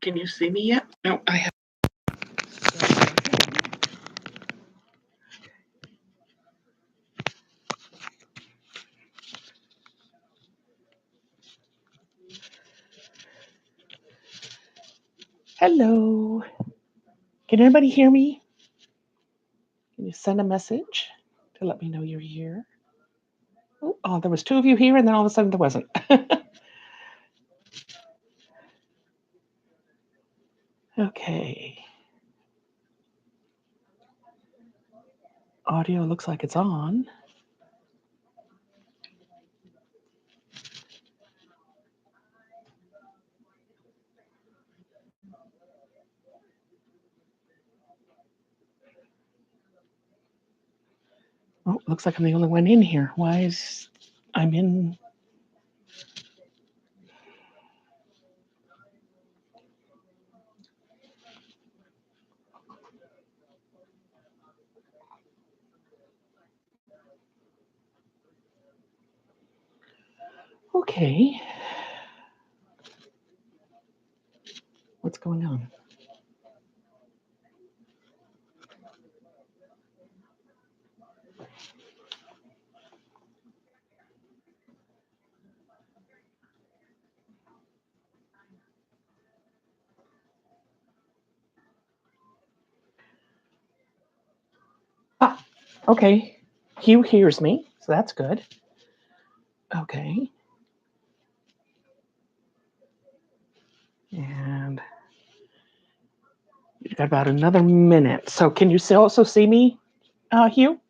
Can you see me yet? No, I have. Hello. Can anybody hear me? Can you send a message to let me know you're here? Oh, there was two of you here, and then all of a sudden there wasn't. Okay. Audio looks like it's on. Oh, looks like I'm the only one in here. Why is I'm in? Okay. What's going on? Ah, okay. Hugh hears me, so that's good. Okay. And you've got about another minute. So can you also see me, Hugh?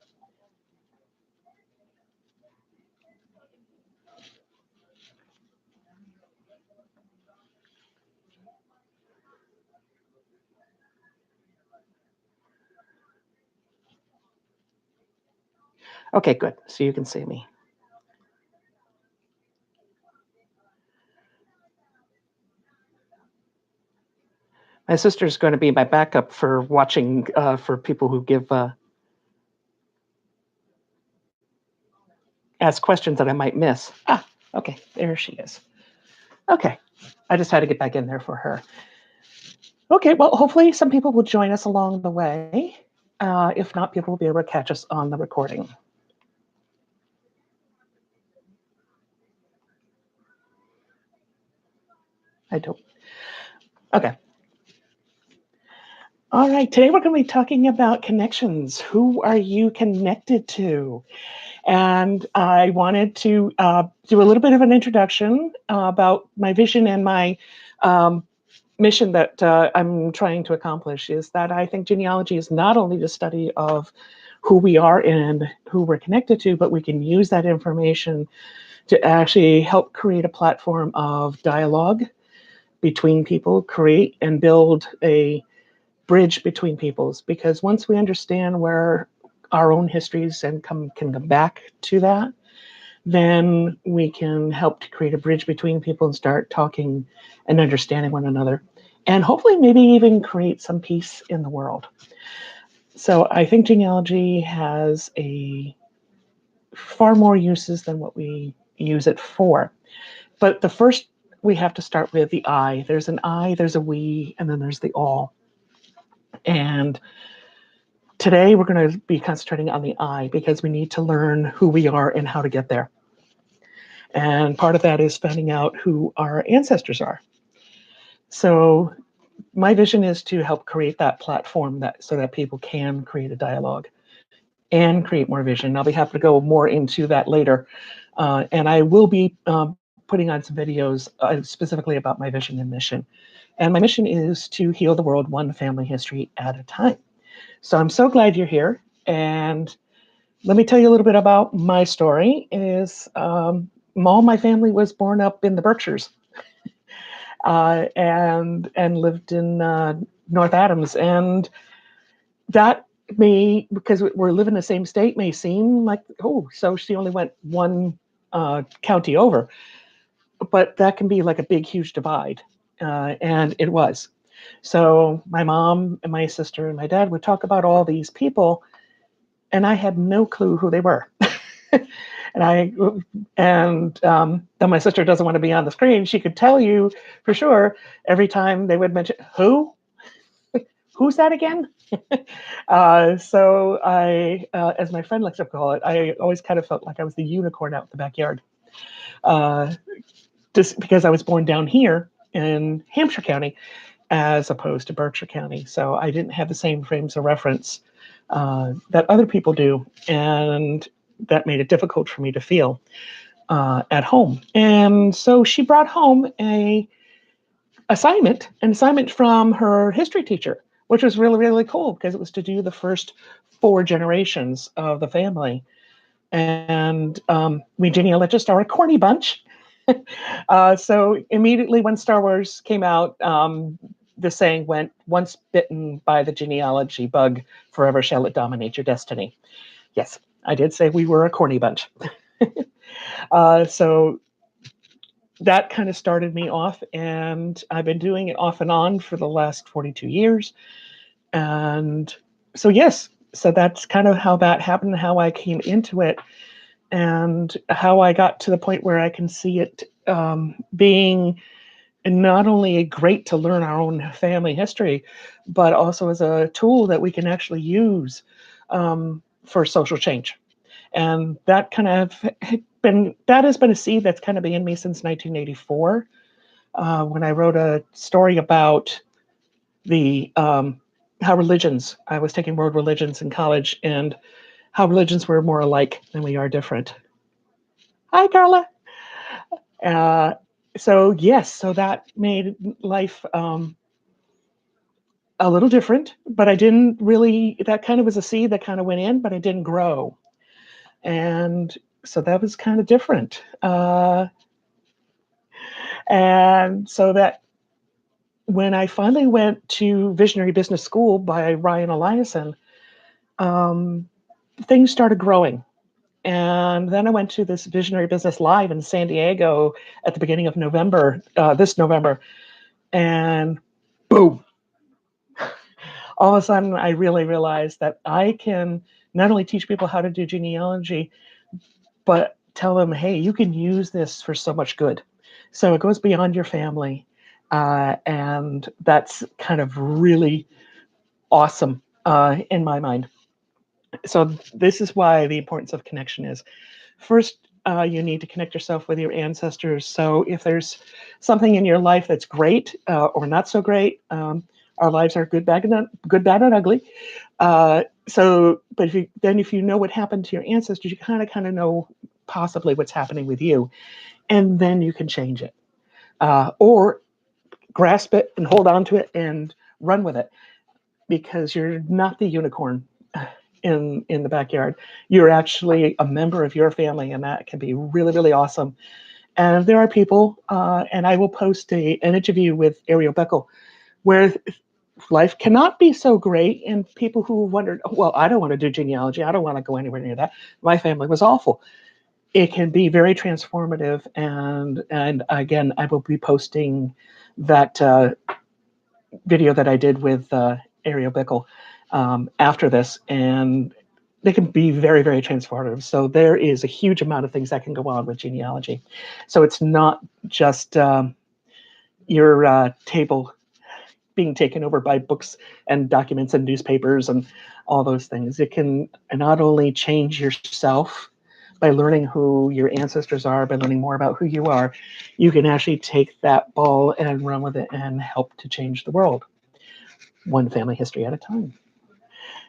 Okay, good. So you can see me. My sister's going to be my backup for watching for people who give ask questions that I might miss. Ah, okay, there she is. Okay, I just had to get back in there for her. Okay, well, hopefully some people will join us along the way. If not, people will be able to catch us on the recording. I don't. Okay. All right, today we're going to be talking about connections. Who are you connected to? And I wanted to do a little bit of an introduction about my vision and my mission that I'm trying to accomplish is that I think genealogy is not only the study of who we are and who we're connected to, but we can use that information to actually help create a platform of dialogue between people, create and build a bridge between peoples. Because once we understand where our own histories and can come back to that, then we can help to create a bridge between people and start talking and understanding one another. And hopefully maybe even create some peace in the world. So I think genealogy has a far more uses than what we use it for. But the first, we have to start with the I. There's an I, there's a we, and then there's the all. And today we're going to be concentrating on the I because we need to learn who we are and how to get there. And part of that is finding out who our ancestors are. So my vision is to help create that platform so that people can create a dialogue and create more vision. I'll be happy to go more into that later. And I will be putting on some videos specifically about my vision and mission. And my mission is to heal the world one family history at a time. So I'm so glad you're here. And let me tell you a little bit about my story. All my family was born up in the Berkshires and lived in North Adams. And that may, because we're living in the same state, may seem like, oh, so she only went one county over. But that can be like a big, huge divide. And it was. So my mom and my sister and my dad would talk about all these people, and I had no clue who they were. Though my sister doesn't want to be on the screen, she could tell you for sure every time they would mention who's that again? So as my friend likes to call it, I always kind of felt like I was the unicorn out in the backyard, uh, just because I was born down here in Hampshire County as opposed to Berkshire County. So I didn't have the same frames of reference that other people do, and that made it difficult for me to feel at home. And so she brought home an assignment from her history teacher, which was really, really cool because it was to do the first 4 generations of the family. And we genealogists are a corny bunch. So immediately when Star Wars came out, the saying went, once bitten by the genealogy bug, forever shall it dominate your destiny. Yes, I did say we were a corny bunch. So that kind of started me off, and I've been doing it off and on for the last 42 years. And so, yes, so that's kind of how that happened, how I came into it, and how I got to the point where I can see it being not only great to learn our own family history, but also as a tool that we can actually use for social change. And that kind of has been a seed that's kind of been in me since 1984, when I wrote a story about the how religions. I was taking world religions in college, and how religions were more alike than we are different. Hi, Carla. Uh, so yes, so that made life a little different, but I didn't really. That kind of was a seed that kind of went in, but it didn't grow, and so that was kind of different. And so that when I finally went to Visionary Business School by Ryan Eliason, um, things started growing. And then I went to this Visionary Business Live in San Diego at the beginning of November, this November, and boom. All of a sudden, I really realized that I can not only teach people how to do genealogy, but tell them, hey, you can use this for so much good. So it goes beyond your family. And that's kind of really awesome in my mind. So this is why the importance of connection is. First, you need to connect yourself with your ancestors. So if there's something in your life that's great or not so great, our lives are good, bad, and ugly. But if you know what happened to your ancestors, you kind of know possibly what's happening with you, and then you can change it, or grasp it and hold on to it and run with it, because you're not the unicorn in the backyard. You're actually a member of your family, and that can be really, really awesome. And there are people, and I will post an interview with Ariel Beckel, where life cannot be so great, and people who wondered, oh, well, I don't want to do genealogy, I don't want to go anywhere near that, my family was awful. It can be very transformative, and again, I will be posting that video that I did with Ariel Bickel after this, and they can be very, very transformative. So there is a huge amount of things that can go on with genealogy. So it's not just your table being taken over by books and documents and newspapers and all those things. It can not only change yourself by learning who your ancestors are, by learning more about who you are, you can actually take that ball and run with it and help to change the world, one family history at a time.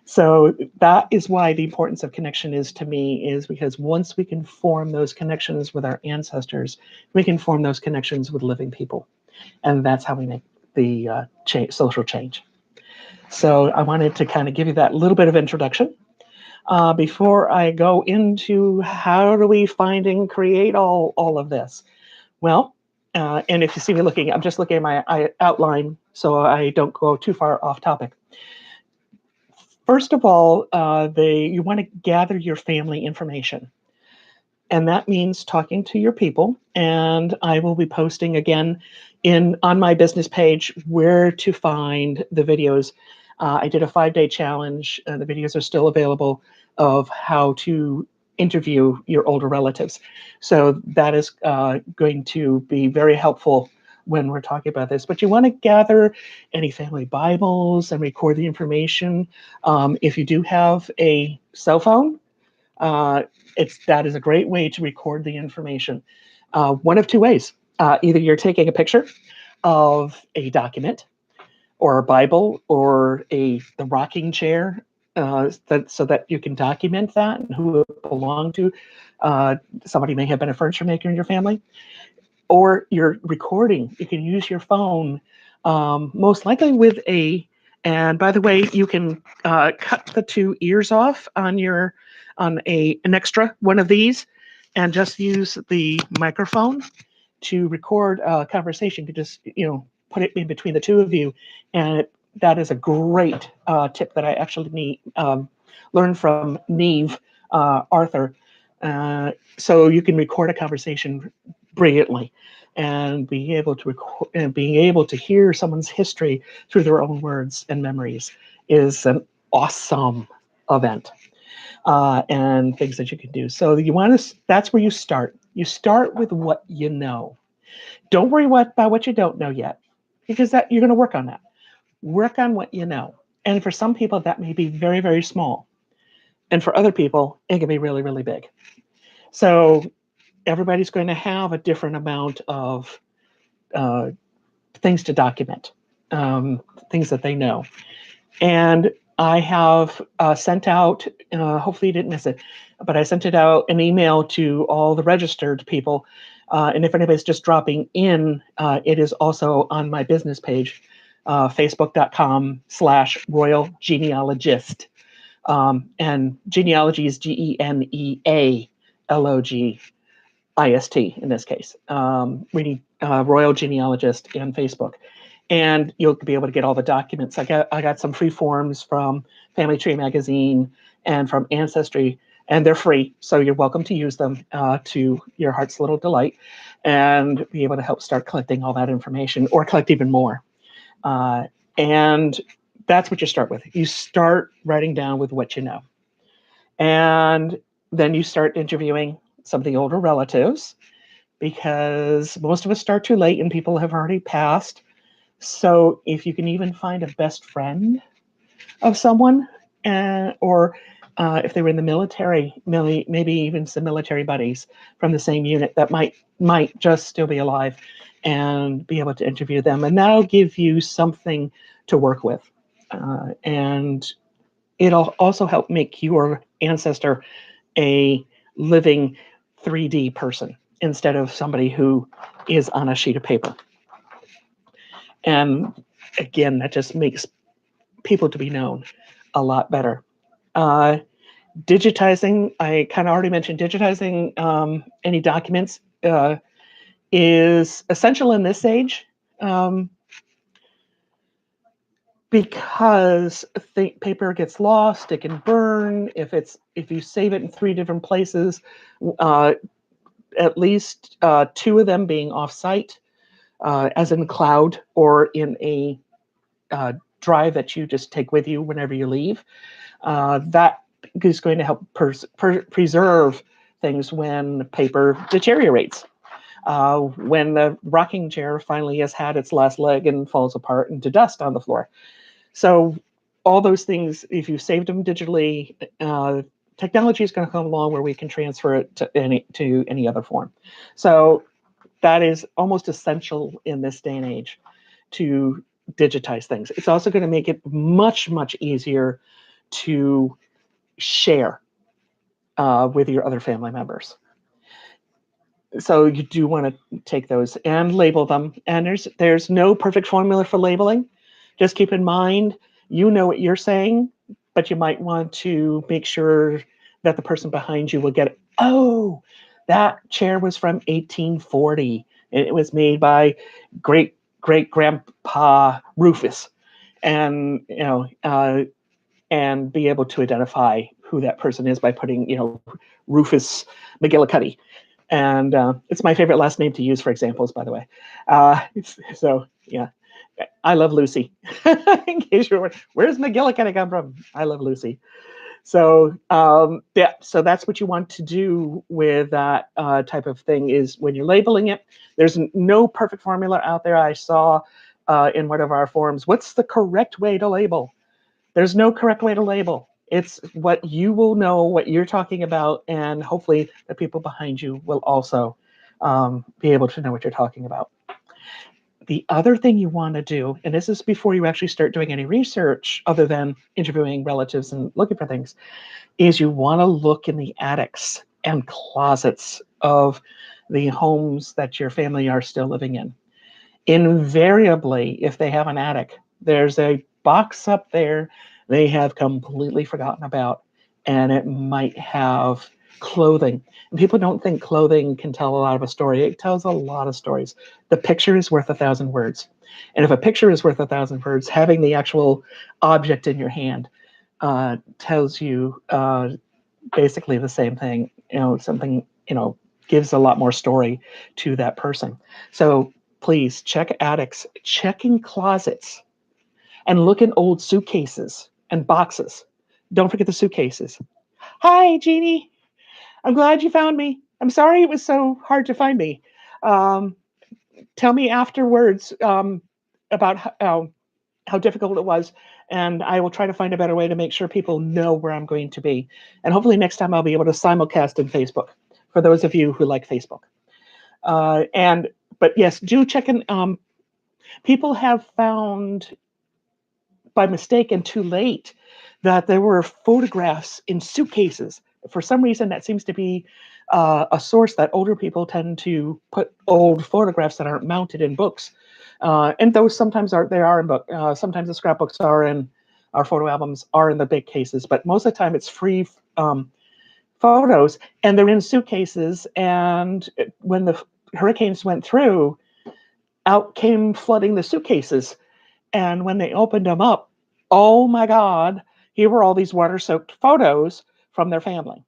So that is why the importance of connection is to me, is because once we can form those connections with our ancestors, we can form those connections with living people. And that's how we make the social change. So I wanted to kind of give you that little bit of introduction before I go into how do we find and create all of this. Well, and if you see me looking, I'm just looking at my outline so I don't go too far off topic. First of all, you want to gather your family information. And that means talking to your people. And I will be posting again on my business page where to find the videos. I did a 5-day challenge. The videos are still available of how to interview your older relatives. So that is going to be very helpful when we're talking about this. But you want to gather any family Bibles and record the information. If you do have a cell phone, uh, that is a great way to record the information. One of two ways. Either you're taking a picture of a document or a Bible or the rocking chair, so that you can document that and who it belonged to. Uh, Somebody may have been a furniture maker in your family, or you're recording. You can use your phone, most likely with a. And by the way, you can cut the two ears off on an extra one of these, and just use the microphone to record a conversation. You could just put it in between the two of you, and that is a great tip that I actually learned from Neve Arthur. So you can record a conversation brilliantly, and being able to record and being able to hear someone's history through their own words and memories is an awesome event. And things that you can do. So that's where you start. You start with what you know. Don't worry about what you don't know yet, because that you're going to work on that. Work on what you know. And for some people, that may be very, very small. And for other people, it can be really, really big. So everybody's going to have a different amount of uh, things to document, things that they know. And I have sent out, hopefully you didn't miss it, but I sent it out an email to all the registered people. And if anybody's just dropping in, it is also on my business page, facebook.com/Royal Genealogist. And genealogy is Genealogist in this case. We need Royal Genealogist on Facebook. And you'll be able to get all the documents. I got some free forms from Family Tree Magazine and from Ancestry, and they're free, so you're welcome to use them to your heart's little delight, and be able to help start collecting all that information, or collect even more. And that's what you start with. You start writing down with what you know, and then you start interviewing some of the older relatives, because most of us start too late and people have already passed. So if you can even find a best friend of someone, or if they were in the military, maybe even some military buddies from the same unit that might just still be alive, and be able to interview them, and that'll give you something to work with, and it'll also help make your ancestor a living 3D person instead of somebody who is on a sheet of paper. And again, that just makes people to be known a lot better. Digitizing, I kind of already mentioned digitizing any documents is essential in this age, because paper gets lost, it can burn. If you save it in 3 different places, at least 2 of them being off-site, as in the cloud or in a drive that you just take with you whenever you leave. That is going to help preserve things when paper deteriorates. When the rocking chair finally has had its last leg and falls apart into dust on the floor. So all those things, if you saved them digitally, technology is going to come along where we can transfer it to any other form. So that is almost essential in this day and age, to digitize things. It's also going to make it much, much easier to share with your other family members. So you do want to take those and label them. And there's no perfect formula for labeling. Just keep in mind, you know what you're saying, but you might want to make sure that the person behind you will get it. Oh, that chair was from 1840. It was made by great grandpa Rufus, and and be able to identify who that person is by putting Rufus McGillicuddy. And it's my favorite last name to use for examples, by the way. So yeah, I love Lucy. In case you're wondering, where's McGillicuddy come from? I love Lucy. So that's what you want to do with that type of thing is when you're labeling it. There's no perfect formula out there. I saw in one of our forums, what's the correct way to label? There's no correct way to label. It's what you will know, what you're talking about, and hopefully the people behind you will also be able to know what you're talking about. The other thing you want to do, and this is before you actually start doing any research other than interviewing relatives and looking for things, is you want to look in the attics and closets of the homes that your family are still living in. Invariably, if they have an attic, there's a box up there they have completely forgotten about, and it might have clothing. And people don't think clothing can tell a lot of a story. It tells a lot of stories. The picture is worth 1,000 words. And if a picture is worth 1,000 words, having the actual object in your hand tells you basically the same thing. Something gives a lot more story to that person. So please check attics, check in closets, and look in old suitcases and boxes. Don't forget the suitcases. Hi, Jeannie. I'm glad you found me. I'm sorry it was so hard to find me. Um, Tell me afterwards about how difficult it was, and I will try to find a better way to make sure people know where I'm going to be. And hopefully next time I'll be able to simulcast in Facebook for those of you who like Facebook. But yes, do check in. People have found by mistake and too late that there were photographs in suitcases. For some reason, that seems to be a source that older people tend to put old photographs that aren't mounted in books. And those sometimes are in book. Sometimes the scrapbooks are in our photo albums are in the big cases, but most of the time it's free photos, and they're in suitcases. And when the hurricanes went through, out came flooding the suitcases. And when they opened them up, oh my God, here were all these water soaked photos from their family.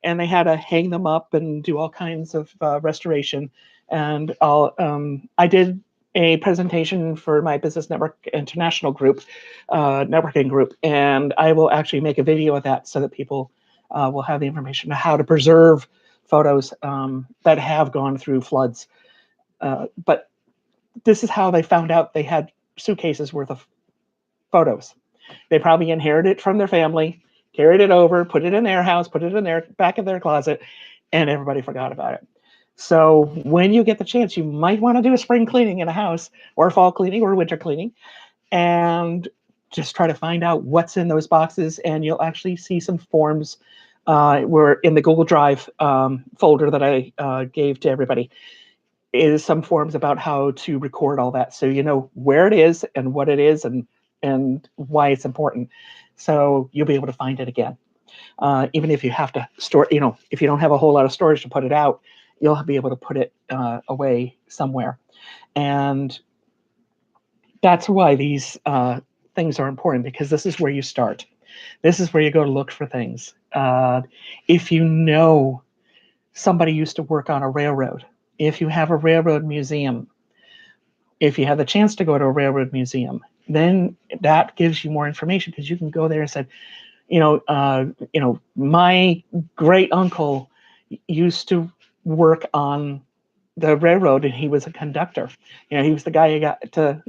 And they had to hang them up and do all kinds of restoration. And I did a presentation for my Business Network International group, networking group, and I will actually make a video of that so that people will have the information on how to preserve photos that have gone through floods. But this is how they found out they had suitcases worth of photos. They probably inherited it from their family, carried it over, put it in their house, put it in their back of their closet, and everybody forgot about it. So when you get the chance, you might want to do a spring cleaning in a house, or fall cleaning, or winter cleaning, and just try to find out what's in those boxes. And you'll actually see some forms were in the Google Drive folder that I gave to everybody. Is some forms about how to record all that, so you know where it is and what it is and why it's important. So you'll be able to find it again. Even if you have to store, if you don't have a whole lot of storage to put it out, you'll be able to put it away somewhere. And that's why these things are important, because this is where you start. This is where you go to look for things. If you know somebody used to work on a railroad, if you have a railroad museum, if you have the chance to go to a railroad museum, then that gives you more information, because you can go there and say, my great uncle used to work on the railroad, and he was a conductor. He was the guy who got to,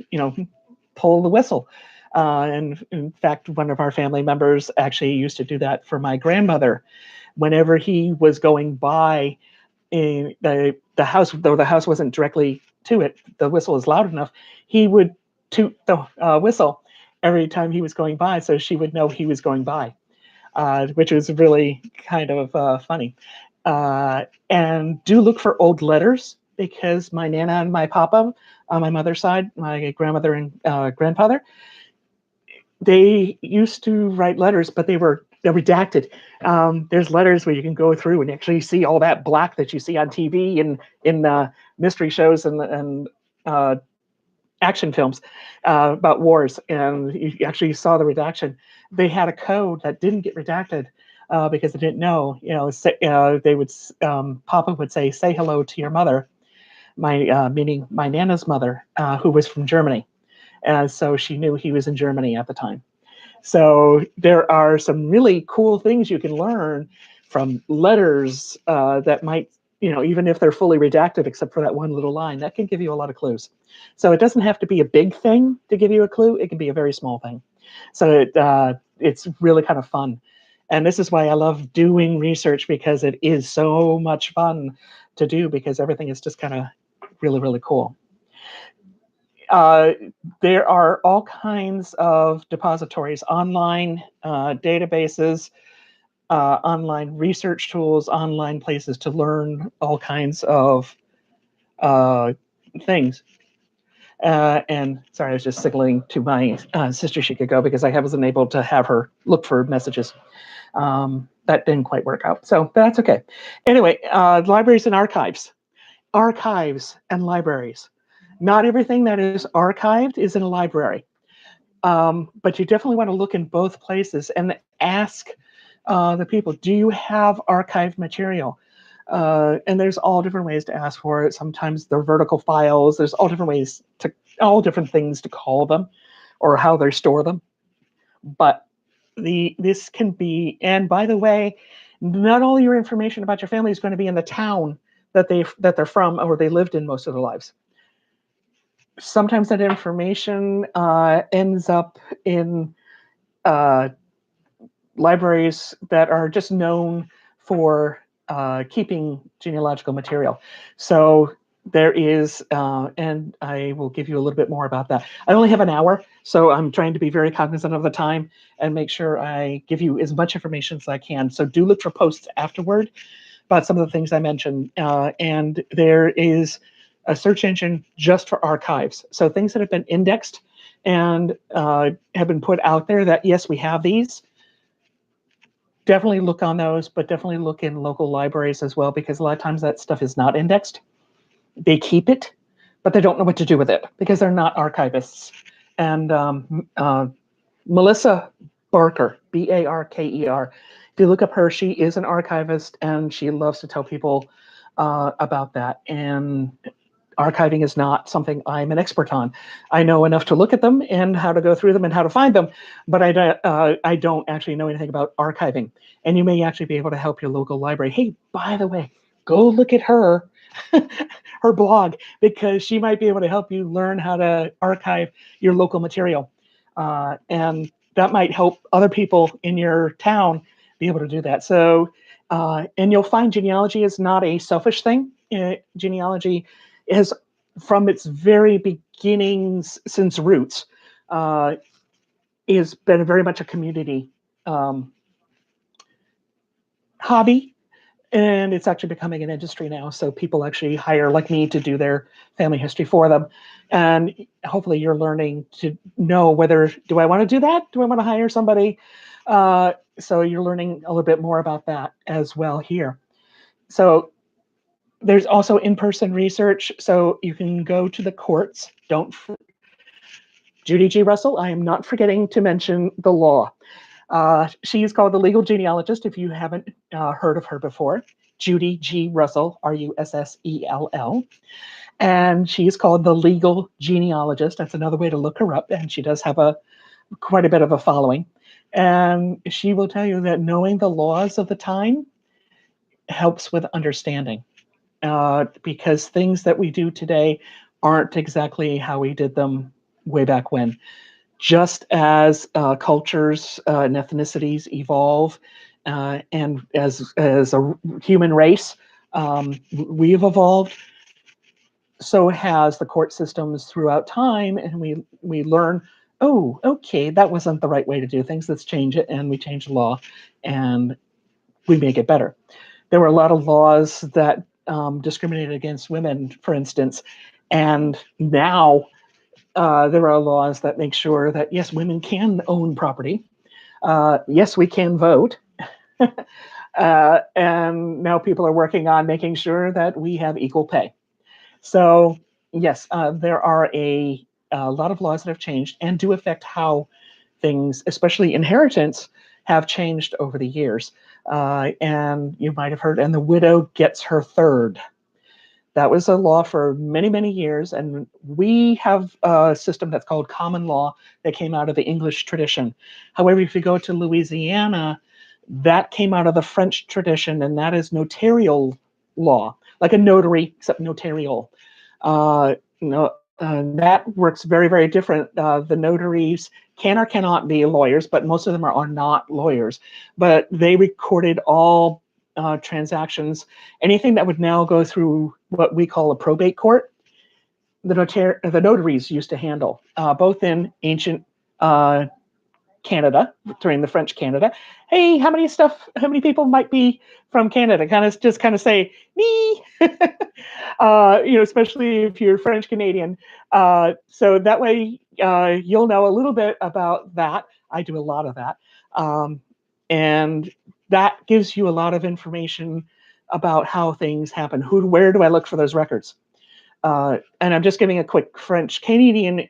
pull the whistle. And in fact, one of our family members actually used to do that for my grandmother. Whenever he was going by in the house, though the house wasn't directly to it, the whistle is loud enough, he would toot the whistle every time he was going by, so she would know he was going by, which was really kind of funny. And do look for old letters, because my Nana and my Papa, on my mother's side, my grandmother and grandfather, they used to write letters, but they're redacted. There's letters where you can go through and actually see all that black that you see on TV and in mystery shows and action films about wars, and you actually saw the redaction. They had a code that didn't get redacted because they didn't know. They would Papa would say hello to your mother, meaning my Nana's mother, who was from Germany. So she knew he was in Germany at the time. So there are some really cool things you can learn from letters that might, even if they're fully redacted, except for that one little line, that can give you a lot of clues. So it doesn't have to be a big thing to give you a clue. It can be a very small thing. So it's really kind of fun. And this is why I love doing research, because it is so much fun to do, because everything is just kind of really, really cool. Uh, there are all kinds of depositories, online databases, online research tools, online places to learn all kinds of uh, things. And sorry, I was just signaling to my sister she could go, because I wasn't able to have her look for messages. That didn't quite work out, so that's okay. Anyway, libraries and archives. Archives and libraries. Not everything that is archived is in a library. But you definitely want to look in both places and ask the people, do you have archived material? And there's all different ways to ask for it. Sometimes they're vertical files. There's all different ways to, all different things to call them, or how they store them. But this can be, and by the way, not all your information about your family is going to be in the town that they're from or they lived in most of their lives. Sometimes that information ends up in libraries that are just known for keeping genealogical material. So there is, and I will give you a little bit more about that. I only have an hour, so I'm trying to be very cognizant of the time and make sure I give you as much information as I can. So do look for posts afterward about some of the things I mentioned. And there is a search engine just for archives. So things that have been indexed and have been put out there that, yes, we have these. Definitely look on those, but definitely look in local libraries as well, because a lot of times that stuff is not indexed. They keep it, but they don't know what to do with it because they're not archivists. And Melissa Barker, Barker, if you look up her, she is an archivist and she loves to tell people about that. And archiving is not something I'm an expert on. I know enough to look at them and how to go through them and how to find them, but I don't actually know anything about archiving. And you may actually be able to help your local library. Hey, by the way, go look at her, her blog, because she might be able to help you learn how to archive your local material. And that might help other people in your town be able to do that. So, and you'll find genealogy is not a selfish thing. Genealogy has, from its very beginnings, since roots, has been very much a community hobby, and it's actually becoming an industry now. So people actually hire like me to do their family history for them, and hopefully you're learning to know whether, do I want to do that? Do I want to hire somebody? So you're learning a little bit more about that as well here. So there's also in-person research, so you can go to the courts. Judy G. Russell, I am not forgetting to mention the law. She is called the legal genealogist, if you haven't heard of her before. Judy G. Russell, Russell. And she is called the legal genealogist. That's another way to look her up. And she does have quite a bit of a following. And she will tell you that knowing the laws of the time helps with understanding. Because things that we do today aren't exactly how we did them way back when. Just as cultures and ethnicities evolve, and as a human race, we've evolved, so has the court systems throughout time, and we learn, oh, okay, that wasn't the right way to do things. Let's change it, and we change the law, and we make it better. There were a lot of laws that discriminated against women, for instance, and now there are laws that make sure that, yes, women can own property. Yes, we can vote. And now people are working on making sure that we have equal pay. So, yes, there are a lot of laws that have changed and do affect how things, especially inheritance, have changed over the years. And you might have heard, and the widow gets her third. That was a law for many, many years. And we have a system that's called common law that came out of the English tradition. However, if you go to Louisiana, that came out of the French tradition, and that is notarial law, like a notary, except notarial. That works very, very different. The notaries can or cannot be lawyers, but most of them are not lawyers. But they recorded all transactions, anything that would now go through what we call a probate court. The notaries used to handle, both in ancient Canada during the French Canada. Hey, how many people might be from Canada? Kind of say me, especially if you're French Canadian. So that way you'll know a little bit about that. I do a lot of that. And that gives you a lot of information about how things happen. Where do I look for those records? And I'm just giving a quick French Canadian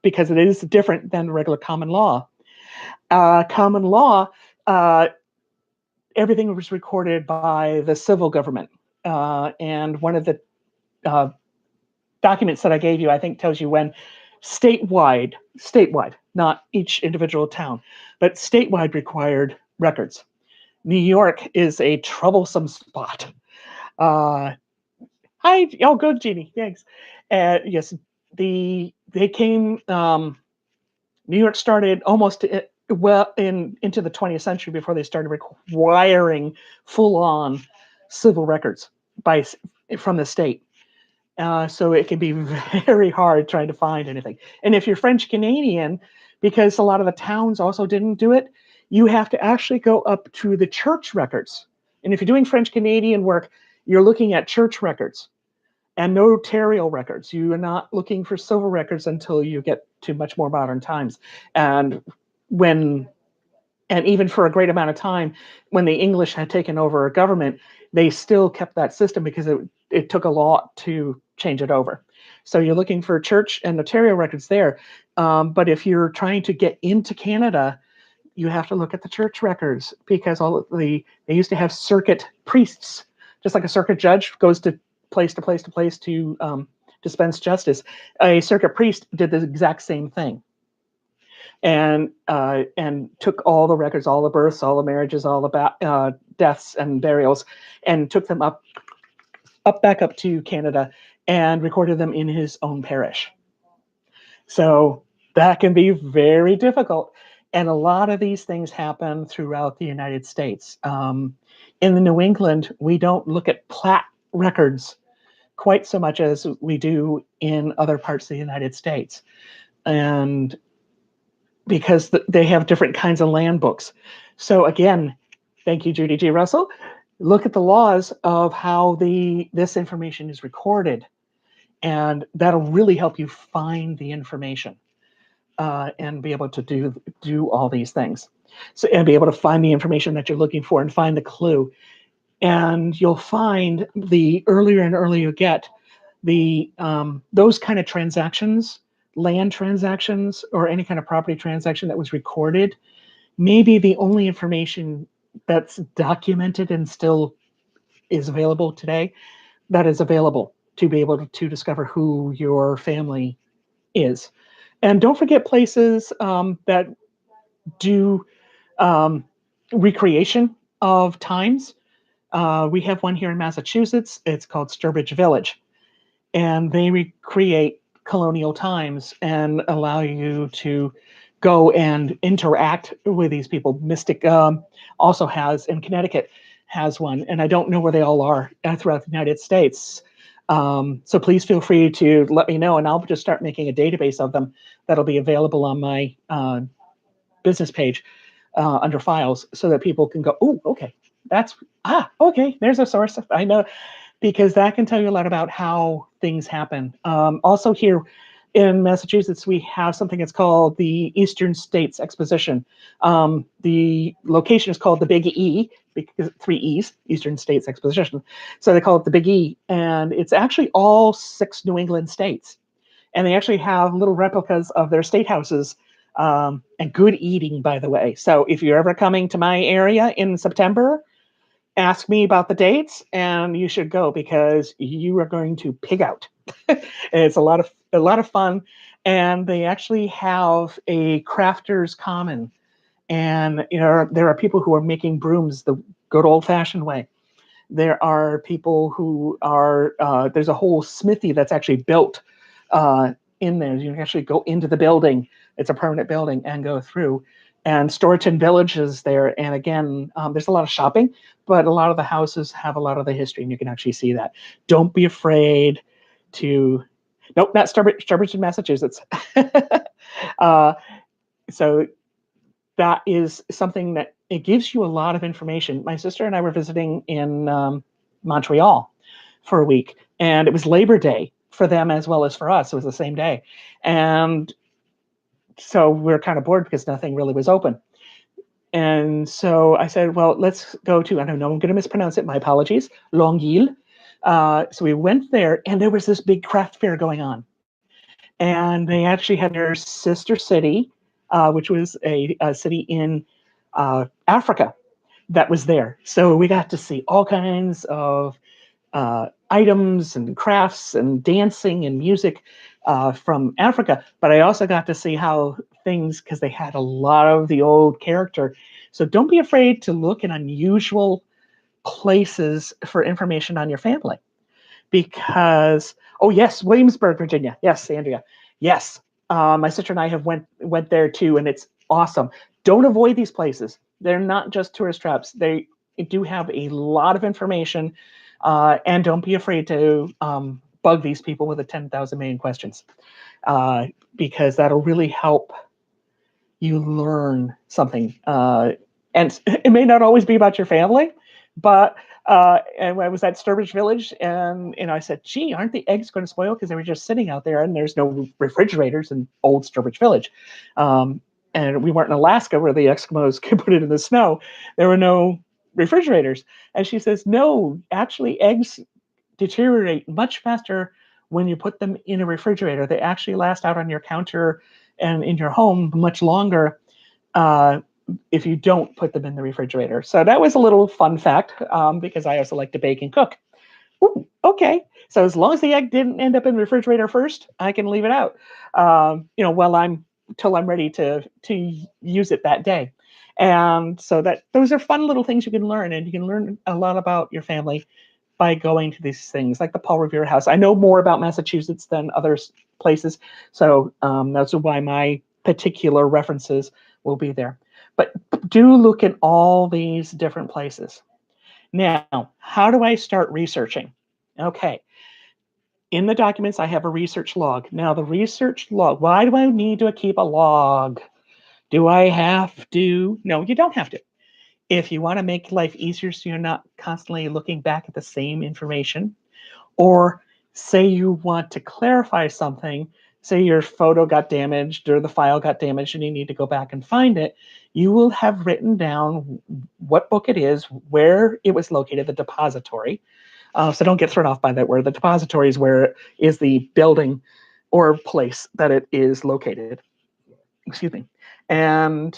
because it is different than regular common law. Common law, everything was recorded by the civil government. And one of the documents that I gave you, I think, tells you when statewide, not each individual town, but statewide required records. New York is a troublesome spot. Hi, oh, good, Jeannie, thanks. Yes, they came. New York started almost into the 20th century before they started requiring full-on civil records from the state. So it can be very hard trying to find anything. And if you're French Canadian, because a lot of the towns also didn't do it, you have to actually go up to the church records. And if you're doing French Canadian work, you're looking at church records and notarial records. You are not looking for civil records until you get to much more modern times. And even for a great amount of time, when the English had taken over a government, they still kept that system because it took a lot to change it over. So you're looking for church and notarial records there. But if you're trying to get into Canada, you have to look at the church records because they used to have circuit priests, just like a circuit judge goes to place to place to place to dispense justice. A circuit priest did the exact same thing, and took all the records, all the births, all the marriages, all the deaths and burials, and took them back up to Canada and recorded them in his own parish. So that can be very difficult. And a lot of these things happen throughout the United States. In the New England, we don't look at plat records quite so much as we do in other parts of the United States. And because they have different kinds of land books. So again, thank you, Judy G. Russell. Look at the laws of how this information is recorded, and that'll really help you find the information and be able to do all these things. So, and be able to find the information that you're looking for and find the clue. And you'll find the earlier and earlier you get, those kind of transactions, land transactions, or any kind of property transaction that was recorded, maybe the only information that's documented and still is available today, that is available to be able to discover who your family is. And don't forget places that do recreation of times. We have one here in Massachusetts. It's called Sturbridge Village. And they recreate colonial times and allow you to go and interact with these people. Mystic also has, in Connecticut, has one. And I don't know where they all are throughout the United States. So please feel free to let me know, and I'll just start making a database of them that'll be available on my business page under files so that people can go, oh, okay, okay, there's a source. I know, because that can tell you a lot about how things happen. Also here in Massachusetts, we have something that's called the Eastern States Exposition. The location is called the Big E, because 3 E's, Eastern States Exposition. So they call it the Big E, and it's actually all 6 New England states. And they actually have little replicas of their state houses, and good eating, by the way. So if you're ever coming to my area in September, ask me about the dates, and you should go because you are going to pig out. It's a lot of fun, and they actually have a crafters common, and there are people who are making brooms the good old fashioned way. There are people who are there's a whole smithy that's actually built uh, in there. You can actually go into the building. It's a permanent building and go through. And Storyton Village is there. And again, there's a lot of shopping, but a lot of the houses have a lot of the history, and you can actually see that. Don't be afraid to. Nope, not Sturbridge, Massachusetts. uh, so that is something that it gives you a lot of information. My sister and I were visiting in Montreal for a week, and it was Labor Day for them as well as for us. It was the same day. And so we are kind of bored because nothing really was open. And so I said, well, let's go to, I don't know, I'm going to mispronounce it. My apologies, Longueuil. So we went there, and there was this big craft fair going on. And they actually had their sister city, which was a city in Africa, that was there. So we got to see all kinds of items and crafts and dancing and music from Africa. But I also got to see how things, because they had a lot of the old character. So don't be afraid to look in unusual places for information on your family. Because, oh yes, Williamsburg, Virginia. Yes, Andrea. Yes, my sister and I have went there too, and it's awesome. Don't avoid these places. They're not just tourist traps. They do have a lot of information, and don't be afraid to bug these people with the 10,000 million questions, because that'll really help you learn something. And it may not always be about your family, but and I was at Sturbridge Village, and I said, "Gee, aren't the eggs going to spoil?" Because they were just sitting out there, and there's no refrigerators in old Sturbridge Village. And we weren't in Alaska where the Eskimos could put it in the snow. There were no refrigerators. And she says, "No, actually, eggs deteriorate much faster when you put them in a refrigerator. They actually last out on your counter and in your home much longer uh, if you don't put them in the refrigerator." So that was a little fun fact, because I also like to bake and cook. Ooh, okay. So as long as the egg didn't end up in the refrigerator first, I can leave it out. While I'm till I'm ready to use it that day. And so that those are fun little things you can learn, and you can learn a lot about your family by going to these things like the Paul Revere House. I know more about Massachusetts than other places, so that's why my particular references will be there. But do look at all these different places. Now, how do I start researching? Okay, in the documents, I have a research log. Now, the research log, why do I need to keep a log? Do I have to? No, you don't have to. If you want to make life easier so you're not constantly looking back at the same information, or say you want to clarify something, say your photo got damaged or the file got damaged and you need to go back and find it, you will have written down what book it is, where it was located, the depository. So don't get thrown off by that word. The depository is where is the building or place that it is located. Excuse me. And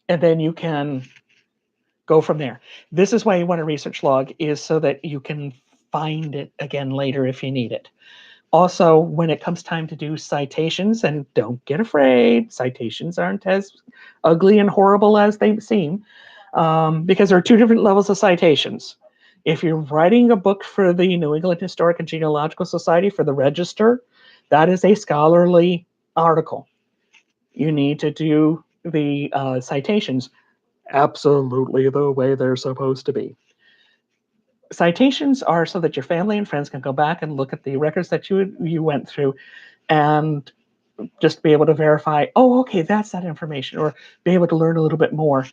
then you can go from there. This is why you want a research log, is so that you can find it again later if you need it. Also, when it comes time to do citations, and don't get afraid, citations aren't as ugly and horrible as they seem, because there are two different levels of citations. If you're writing a book for the New England Historic and Genealogical Society for the Register, that is a scholarly article. You need to do the citations absolutely the way they're supposed to be. Citations are so that your family and friends can go back and look at the records that you went through and just be able to verify, oh, okay, that's that information, or be able to learn a little bit more.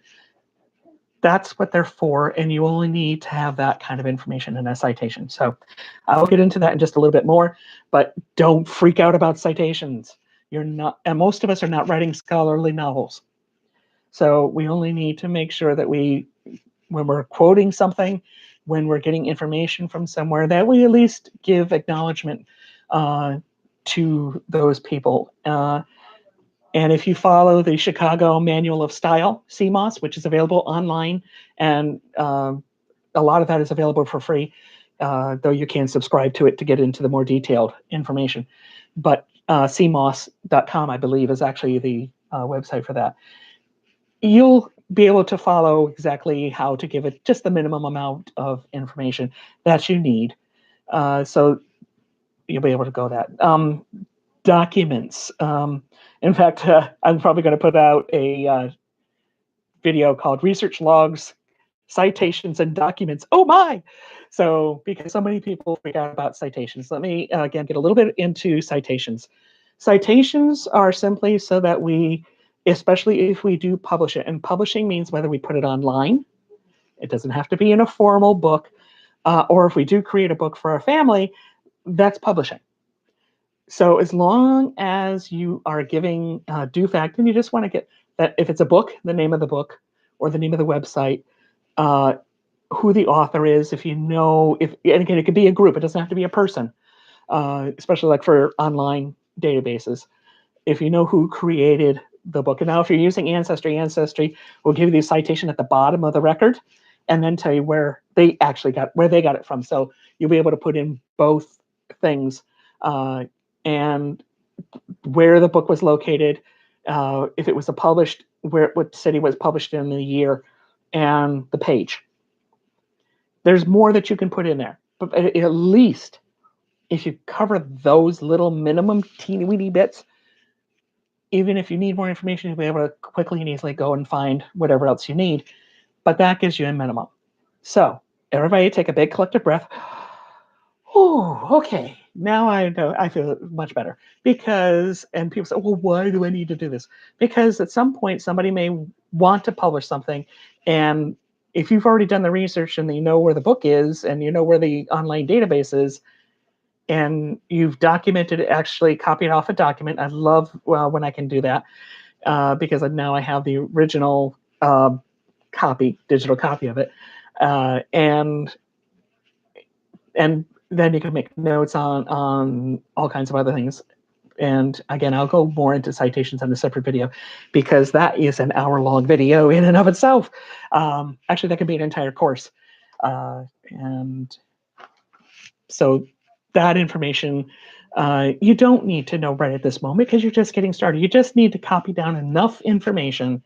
That's what they're for, and you only need to have that kind of information in a citation. So I'll get into that in just a little bit more, but don't freak out about citations. You're not, and most of us are not writing scholarly novels. So we only need to make sure that when we're quoting something, when we're getting information from somewhere, that we at least give acknowledgement to those people. And if you follow the Chicago Manual of Style, CMOS, which is available online, and a lot of that is available for free, though you can subscribe to it to get into the more detailed information. But cmos.com, I believe, is actually the website for that. You'll be able to follow exactly how to give it just the minimum amount of information that you need. So you'll be able to go that. Documents. In fact, I'm probably going to put out a video called Research Logs, Citations, and Documents. Oh my! So, because so many people freak out about citations, let me again get a little bit into citations. Citations are simply so that we, especially if we do publish it, and publishing means whether we put it online, it doesn't have to be in a formal book, or if we do create a book for our family, that's publishing. So as long as you are giving due fact, and you just want to get that, if it's a book, the name of the book or the name of the website, uh, who the author is, if you know, if, and again, it could be a group, it doesn't have to be a person, especially like for online databases. If you know who created the book, and now if you're using Ancestry will give you the citation at the bottom of the record and then tell you where they got it from. So you'll be able to put in both things, and where the book was located, if it was published, what city was published in the year, and the page. There's more that you can put in there, but at least if you cover those little minimum teeny weeny bits, even if you need more information, you'll be able to quickly and easily go and find whatever else you need. But that gives you a minimum. So everybody take a big collective breath. Oh, okay. Now I know, I feel much better. Because, and people say, well, why do I need to do this? Because at some point somebody may want to publish something, and if you've already done the research and you know where the book is and you know where the online database is, and you've documented it, actually copied off a document. I love when I can do that, because now I have the original digital copy of it, and then you can make notes on all kinds of other things. And again, I'll go more into citations on a separate video, because that is an hour-long video in and of itself. Actually, that could be an entire course. And so that information, you don't need to know right at this moment because you're just getting started. You just need to copy down enough information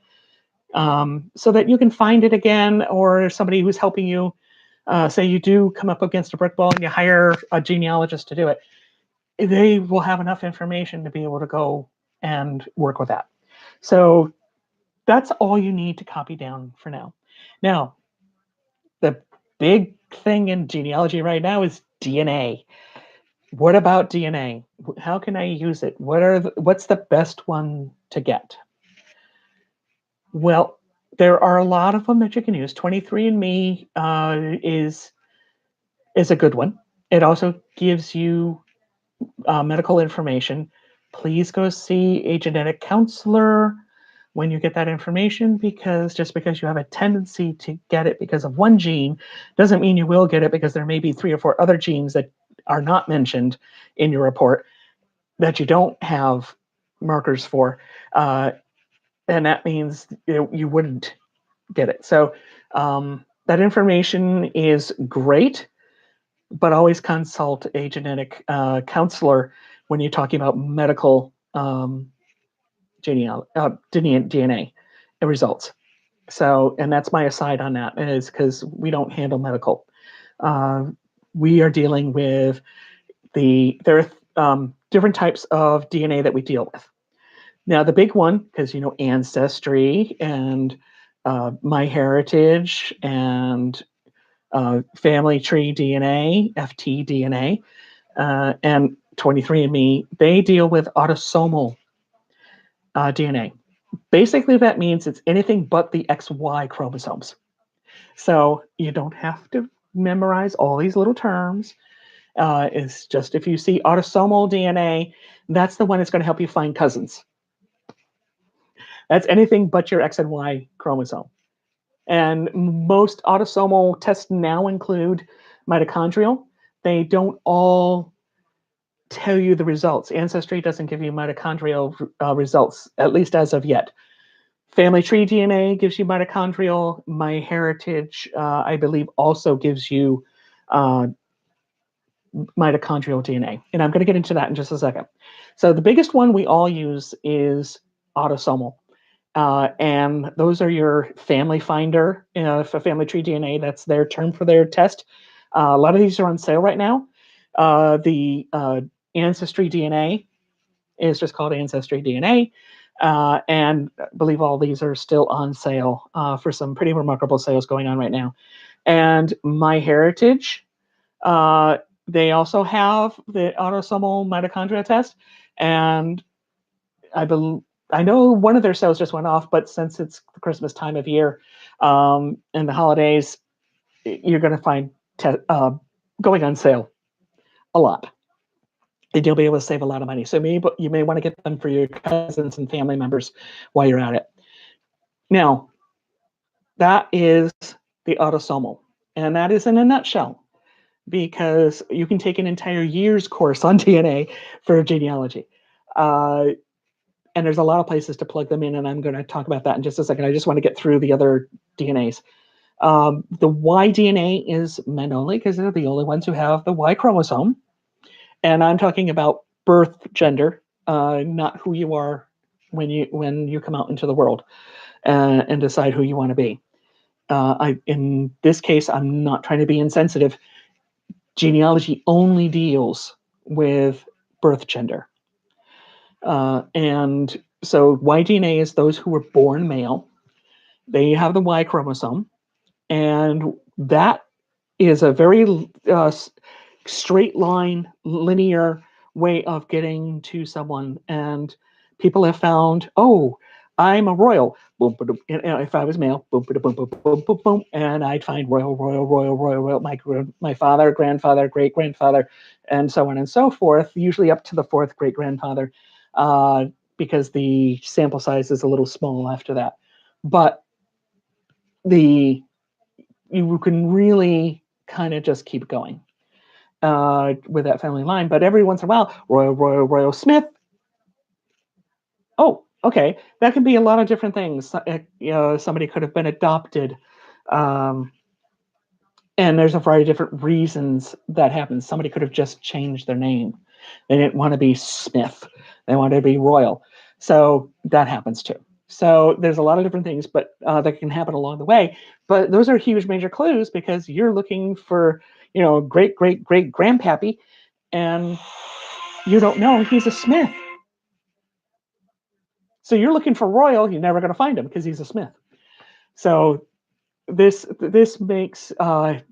so that you can find it again, or somebody who's helping you. Say you do come up against a brick wall and you hire a genealogist to do it. They will have enough information to be able to go and work with that. So that's all you need to copy down for now. Now, the big thing in genealogy right now is DNA. What about DNA? How can I use it? What's the best one to get? Well, there are a lot of them that you can use. 23andMe is a good one. It also gives you medical information. Please go see a genetic counselor when you get that information, because just because you have a tendency to get it because of one gene doesn't mean you will get it, because there may be 3 or 4 other genes that are not mentioned in your report that you don't have markers for. And that means you wouldn't get it. So that information is great, but always consult a genetic counselor when you're talking about medical DNA results. So, and that's my aside on that, is because we don't handle medical. We are dealing with there are different types of DNA that we deal with. Now, the big one, because Ancestry and MyHeritage and Family Tree DNA, FTDNA, and 23andMe, they deal with autosomal DNA. Basically, that means it's anything but the XY chromosomes. So you don't have to memorize all these little terms. It's just, if you see autosomal DNA, that's the one that's going to help you find cousins. That's anything but your X and Y chromosome. And most autosomal tests now include mitochondrial. They don't all tell you the results. Ancestry doesn't give you mitochondrial results, at least as of yet. Family tree DNA gives you mitochondrial. MyHeritage, I believe, also gives you uh, mitochondrial DNA. And I'm going to get into that in just a second. So the biggest one we all use is autosomal. And those are your family finder for family tree DNA. That's their term for their test. A lot of these are on sale right now. The Ancestry DNA is just called Ancestry DNA. And I believe all these are still on sale for some pretty remarkable sales going on right now. And MyHeritage, uh, they also have the autosomal mitochondria test. And I believe I know one of their sales just went off, but since it's the Christmas time of year and the holidays, you're going to find going on sale a lot. And you'll be able to save a lot of money. So you may want to get them for your cousins and family members while you're at it. Now, that is the autosomal. And that is in a nutshell, because you can take an entire year's course on DNA for genealogy. And there's a lot of places to plug them in, and I'm going to talk about that in just a second. I just want to get through the other DNAs. The Y DNA is men only because they're the only ones who have the Y chromosome. And I'm talking about birth gender, not who you are when you come out into the world and decide who you want to be. In this case, I'm not trying to be insensitive. Genealogy only deals with birth gender. And so Y-DNA is those who were born male. They have the Y chromosome, and that is a very straight line, linear way of getting to someone. And people have found, oh, I'm a royal. Boom, boom, if I was male, boom, boom, boom, boom, boom, boom, boom, and I'd find royal, royal, royal, royal, royal. My father, grandfather, great grandfather, and so on and so forth. Usually up to the fourth great grandfather, because the sample size is a little small after that. But you can really kind of just keep going with that family line. But every once in a while, royal, royal, royal Smith. Oh, okay. That can be a lot of different things. Somebody could have been adopted. Um, and there's a variety of different reasons that happens. Somebody could have just changed their name. They didn't want to be Smith. They wanted to be royal. So that happens too. So there's a lot of different things, but that can happen along the way. But those are huge major clues because you're looking for, great, great, great grandpappy, and you don't know he's a Smith. So you're looking for royal, you're never going to find him because he's a Smith. So this makes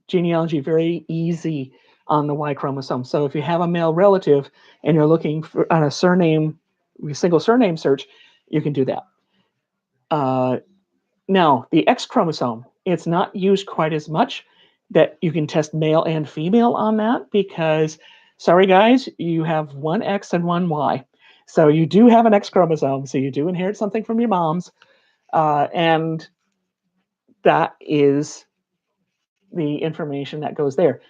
genealogy very easy on the Y chromosome. So if you have a male relative and you're looking for on a single surname search, you can do that. Now, the X chromosome, it's not used quite as much that you can test male and female on that because, sorry guys, you have one X and one Y. So you do have an X chromosome, so you do inherit something from your moms, and that is the information that goes there.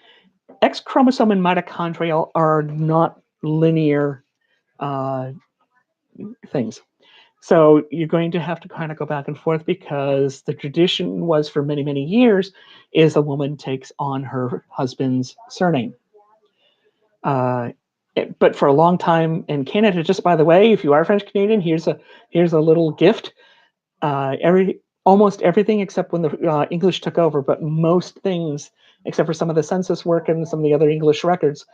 X chromosome and mitochondrial are not linear things. So you're going to have to kind of go back and forth because the tradition was for many, many years is a woman takes on her husband's surname. But for a long time in Canada, just by the way, if you are French Canadian, here's a little gift. Almost everything except when the English took over, but most things except for some of the census work and some of the other English records,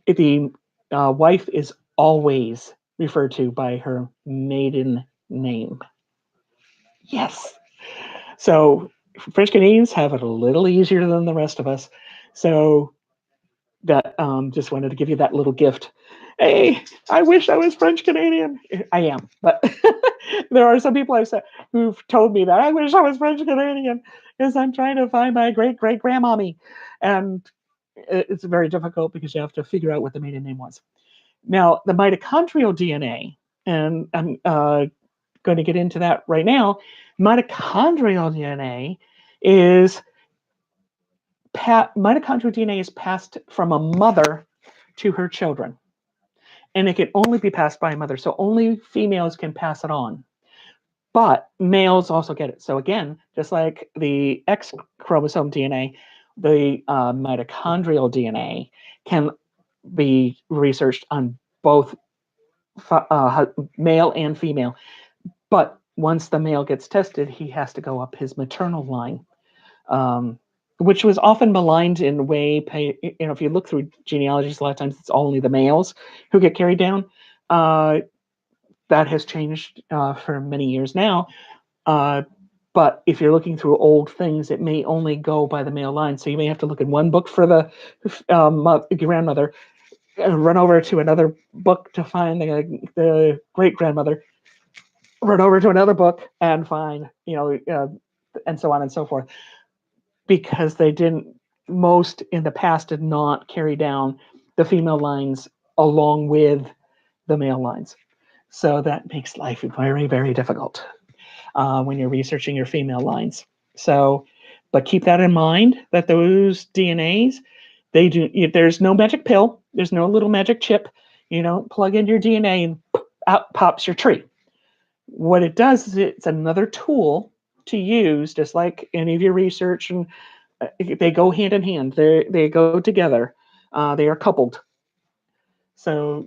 the wife is always referred to by her maiden name. Yes. So French Canadians have it a little easier than the rest of us. So that just wanted to give you that little gift. Hey, I wish I was French Canadian. I am, but there are some people I've said who've told me that I wish I was French Canadian because I'm trying to find my great great grandmommy, and it's very difficult because you have to figure out what the maiden name was. Now, the mitochondrial DNA, and I'm going to get into that right now. Mitochondrial DNA is mitochondrial DNA is passed from a mother to her children. and it can only be passed by a mother. So only females can pass it on. But males also get it. So again, just like the X chromosome DNA, the mitochondrial DNA can be researched on both male and female. But once the male gets tested, he has to go up his maternal line, um, which was often maligned in a way. If you look through genealogies, a lot of times it's only the males who get carried down. That has changed for many years now. Uh, but if you're looking through old things, it may only go by the male line. So you may have to look in one book for the grandmother, run over to another book to find the great grandmother, run over to another book and find, and so on and so forth, because they didn't, most in the past did not carry down the female lines along with the male lines. So that makes life very, very difficult when you're researching your female lines. So, but keep that in mind that those DNAs, they do, there's no magic pill, there's no little magic chip. You don't plug in your DNA and out pops your tree. What it does is it's another tool to use, just like any of your research, and they go hand in hand. They go together. They are coupled. So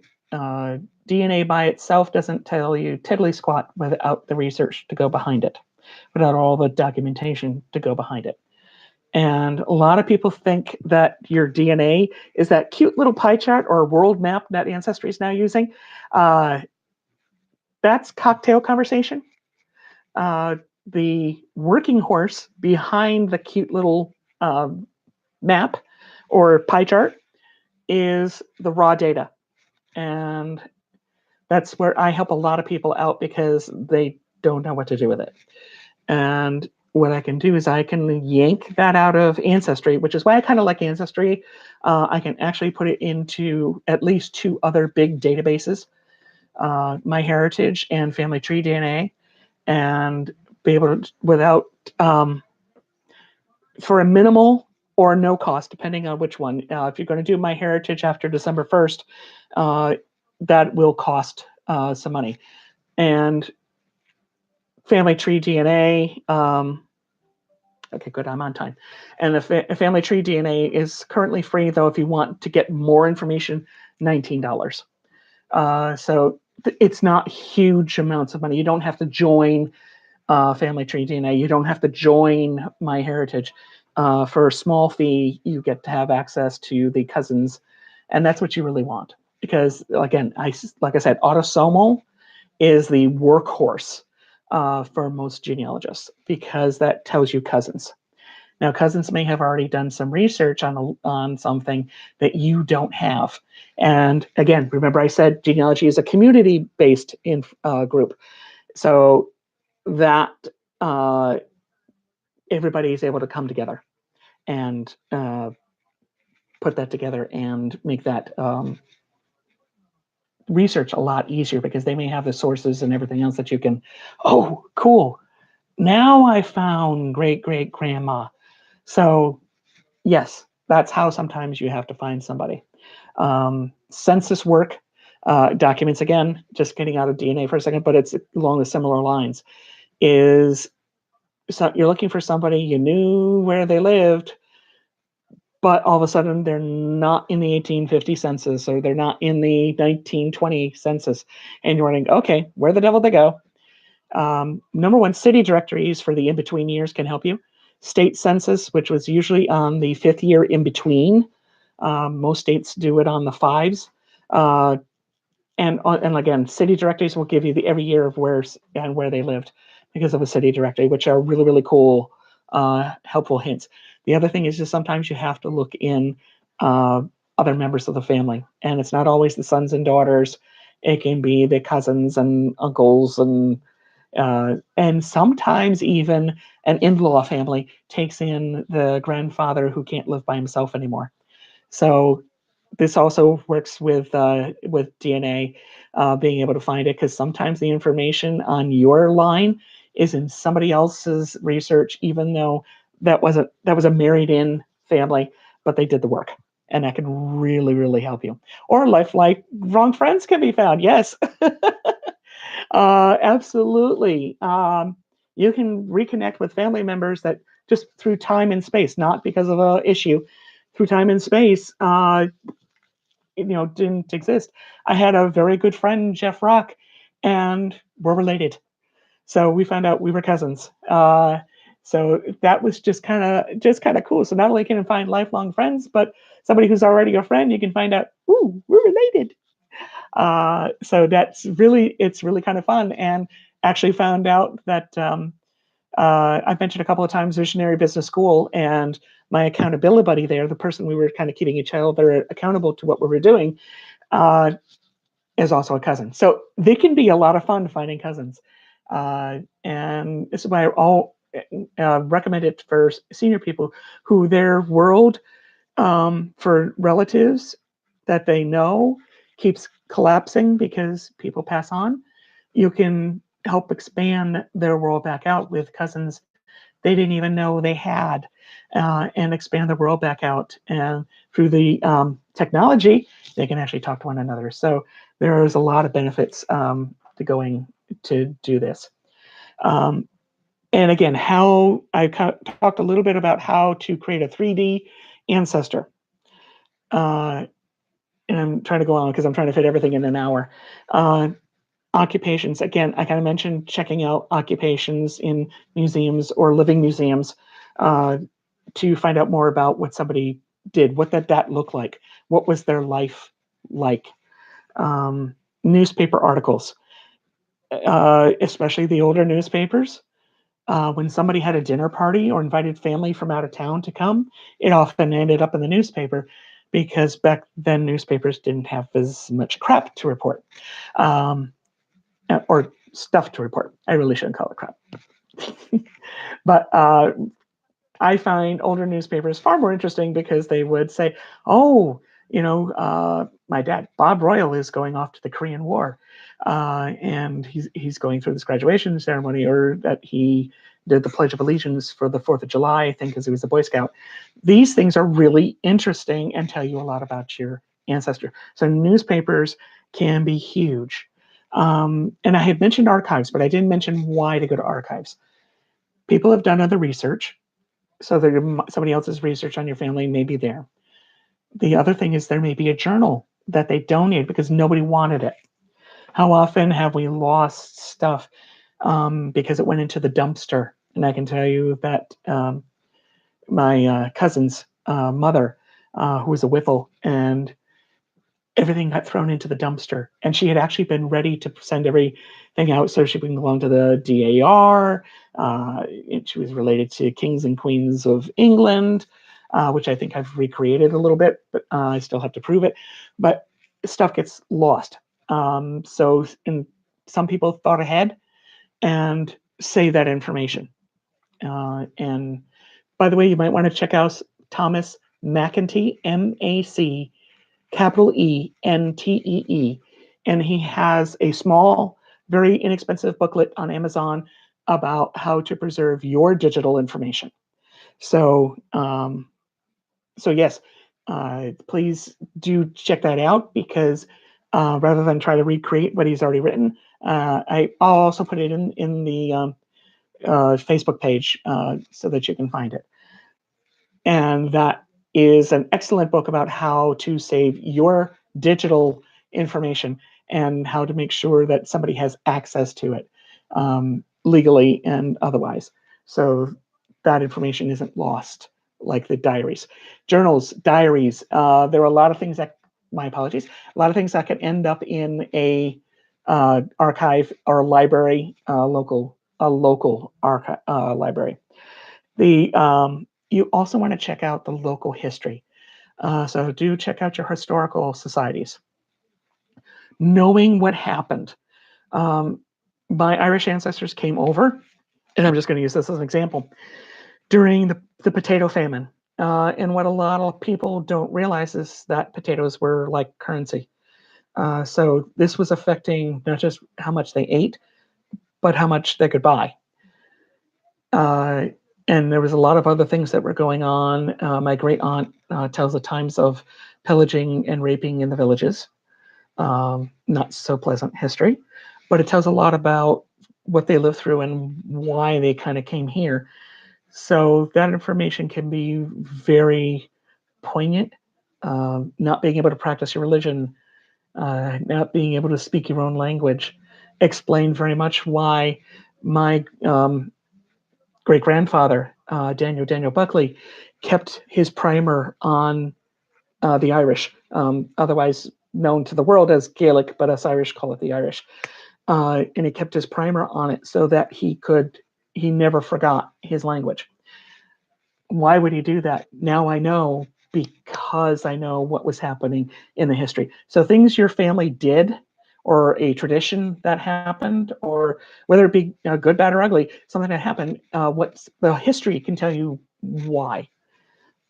DNA by itself doesn't tell you tiddly squat without the research to go behind it, without all the documentation to go behind it. And a lot of people think that your DNA is that cute little pie chart or world map that Ancestry is now using. That's cocktail conversation. The working horse behind the cute little map or pie chart is the raw data. And that's where I help a lot of people out because they don't know what to do with it. And what I can do is I can yank that out of Ancestry, which is why I kind of like Ancestry. I can actually put it into at least two other big databases, MyHeritage and Family Tree DNA, and be able to, without, for a minimal or no cost, depending on which one. If you're going to do MyHeritage after December 1st, that will cost some money. And Family Tree DNA, okay, good, I'm on time. And the Family Tree DNA is currently free, though, if you want to get more information, $19. So it's not huge amounts of money. You don't have to join Family Tree DNA. You don't have to join MyHeritage. For a small fee, you get to have access to the cousins, and that's what you really want. Because again, like I said, autosomal is the workhorse for most genealogists because that tells you cousins. Now, cousins may have already done some research on something that you don't have. And again, remember I said genealogy is a community-based group. So that everybody is able to come together and put that together and make that research a lot easier because they may have the sources and everything else that you can, oh, cool. Now I found great-great-grandma. So yes, that's how sometimes you have to find somebody. Census work, documents, again, just getting out of DNA for a second, but it's along the similar lines, is so you're looking for somebody, you knew where they lived, but all of a sudden they're not in the 1850 census or they're not in the 1920 census. And you're wondering, okay, where the devil did they go? Number one, city directories for the in-between years can help you. State census, which was usually on the 5th year in between. Most states do it on the 5s. And again, city directories will give you every year of where they lived because of a city directory, which are really, really cool, helpful hints. The other thing is just sometimes you have to look in other members of the family, and it's not always the sons and daughters. It can be the cousins and uncles and sometimes even an in-law family takes in the grandfather who can't live by himself anymore. So this also works with DNA, being able to find it, because sometimes the information on your line is in somebody else's research, even though that was a married-in family, but they did the work and that can really, really help you. Or lifelong friends can be found. Yes, absolutely. You can reconnect with family members that just through time and space, not because of a issue, through time and space, didn't exist. I had a very good friend, Jeff Rock, and we're related. So we found out we were cousins. So that was just kind of cool. So not only can you find lifelong friends, but somebody who's already your friend, you can find out, ooh, we're related. So it's really kind of fun. And actually found out that I've mentioned a couple of times Visionary Business School, and my accountability buddy there, the person we were kind of keeping each other accountable to what we were doing, uh, is also a cousin. So they can be a lot of fun finding cousins. And this is why I all recommend it for senior people who their world, for relatives that they know, keeps collapsing because people pass on. You can help expand their world back out with cousins they didn't even know they had, and expand the world back out. And through the technology, they can actually talk to one another. So there's a lot of benefits to going to do this. Um, and again, how I talked a little bit about how to create a 3D ancestor. Uh, and I'm trying to go on because I'm trying to fit everything in an hour. Uh, Occupations, again, I kind of mentioned checking out occupations in museums or living museums, uh, to find out more about what somebody did, what did that look like, what was their life like. um, Newspaper articles, especially the older newspapers. When somebody had a dinner party or invited family from out of town to come, it often ended up in the newspaper because back then newspapers didn't have as much crap to report, um, or stuff to report. I really shouldn't call it crap. But I find older newspapers far more interesting because they would say, "Oh, my dad, Bob Royal, is going off to the Korean War, and he's going through this graduation ceremony, or that he did the Pledge of Allegiance for the 4th of July, I think, because he was a Boy Scout." These things are really interesting and tell you a lot about your ancestor. So newspapers can be huge. And I had mentioned archives, but I didn't mention why to go to archives. People have done other research, so that somebody else's research on your family may be there. The other thing is there may be a journal that they donated because nobody wanted it. How often have we lost stuff because it went into the dumpster? And I can tell you that my cousin's mother, who was a wiffle, and everything got thrown into the dumpster. And she had actually been ready to send everything out so she can belong to the DAR. She was related to kings and queens of England, which I think I've recreated a little bit, but I still have to prove it. But stuff gets lost. Some people thought ahead and save that information. And by the way, you might want to check out Thomas McEntee, MAC capital ENTEE, and he has a small, very inexpensive booklet on Amazon about how to preserve your digital information. So, yes, please do check that out because rather than try to recreate what he's already written, I'll also put it in the Facebook page so that you can find it. And that is an excellent book about how to save your digital information and how to make sure that somebody has access to it, legally and otherwise. So that information isn't lost like the diaries. Journals, diaries, there are a lot of things that, my apologies, a lot of things that can end up in a archive or a library, a local archive library. You also want to check out the local history. So do check out your historical societies. Knowing what happened. Um, my Irish ancestors came over, and I'm just going to use this as an example, during the potato famine. And what a lot of people don't realize is that potatoes were like currency. So this was affecting not just how much they ate, but how much they could buy. And there was a lot of other things that were going on. My great aunt tells the times of pillaging and raping in the villages. Not so pleasant history, but it tells a lot about what they lived through and why they kind of came here. So that information can be very poignant. Not being able to practice your religion, not being able to speak your own language, explained very much why my great grandfather, Daniel Buckley, kept his primer on the Irish, otherwise known to the world as Gaelic, but us Irish call it the Irish. And he kept his primer on it so that he never forgot his language. Why would he do that? Now I know, because I know what was happening in the history. So things your family did, or a tradition that happened, or whether it be good, bad, or ugly, something that happened, what's the history can tell you why.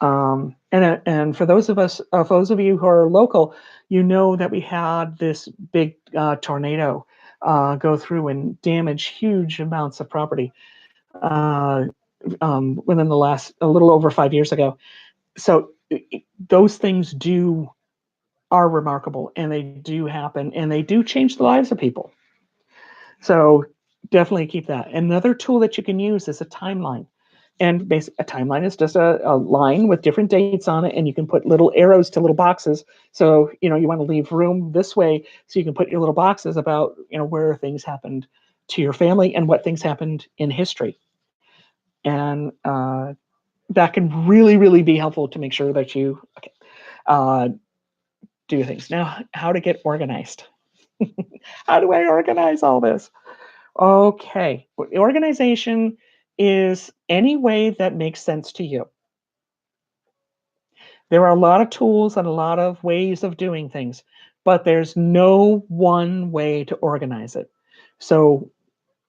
And for those of you who are local, you know that we had this big tornado go through and damage huge amounts of property uh, within the last a little over 5 years ago. So those things are remarkable, and they do happen, and they do change the lives of people. So definitely keep that. Another tool that you can use is a timeline. And a timeline is just a line with different dates on it, and you can put little arrows to little boxes. So you want to leave room this way, so you can put your little boxes about where things happened to your family and what things happened in history. And that can really, really be helpful to make sure that you do things. Now, how to get organized? How do I organize all this? Okay, organization is any way that makes sense to you. There are a lot of tools and a lot of ways of doing things, but there's no one way to organize it. So